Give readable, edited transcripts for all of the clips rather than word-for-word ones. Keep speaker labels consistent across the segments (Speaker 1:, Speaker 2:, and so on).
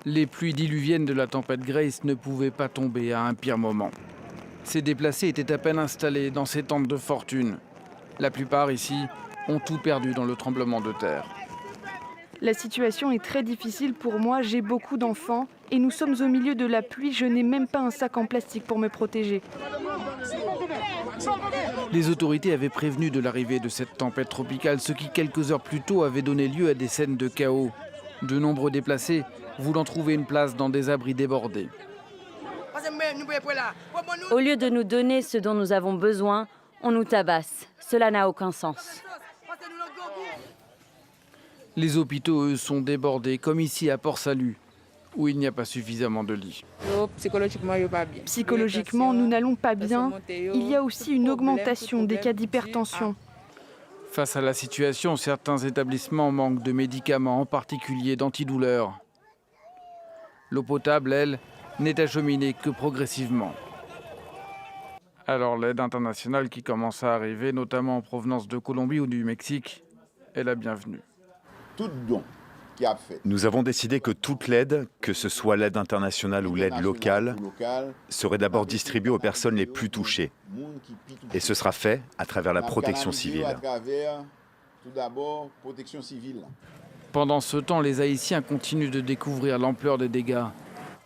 Speaker 1: Les pluies diluviennes de la tempête Grace ne pouvaient pas tomber à un pire moment. Ces déplacés étaient à peine installés dans ces tentes de fortune. La plupart ici ont tout perdu dans le tremblement de terre.
Speaker 2: La situation est très difficile pour moi, j'ai beaucoup d'enfants et nous sommes au milieu de la pluie, je n'ai même pas un sac en plastique pour me protéger.
Speaker 1: Les autorités avaient prévenu de l'arrivée de cette tempête tropicale, ce qui quelques heures plus tôt avait donné lieu à des scènes de chaos. De nombreux déplacés voulant trouver une place dans des abris débordés.
Speaker 3: Au lieu de nous donner ce dont nous avons besoin, on nous tabasse. Cela n'a aucun sens.
Speaker 1: Les hôpitaux, eux, sont débordés, comme ici à Port-Salut, où il n'y a pas suffisamment de lits.
Speaker 2: Psychologiquement, nous n'allons pas bien. Il y a aussi une augmentation des cas d'hypertension.
Speaker 1: Face à la situation, certains établissements manquent de médicaments, en particulier d'antidouleurs. L'eau potable, elle, n'est acheminée que progressivement. Alors l'aide internationale qui commence à arriver, notamment en provenance de Colombie ou du Mexique, est la bienvenue.
Speaker 4: Tout don qui a fait.
Speaker 5: Nous avons décidé que toute l'aide, que ce soit l'aide internationale ou l'aide locale, serait d'abord distribuée aux personnes les plus touchées. Et ce sera fait à travers la protection civile.
Speaker 1: Pendant ce temps, les Haïtiens continuent de découvrir l'ampleur des dégâts.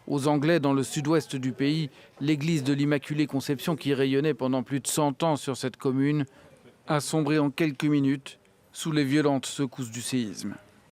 Speaker 1: Aux Anglais, dans le sud-ouest du pays, l'église de l'Immaculée Conception, qui rayonnait pendant plus de 100 ans sur cette commune, a sombré en quelques minutes sous les violentes secousses du séisme.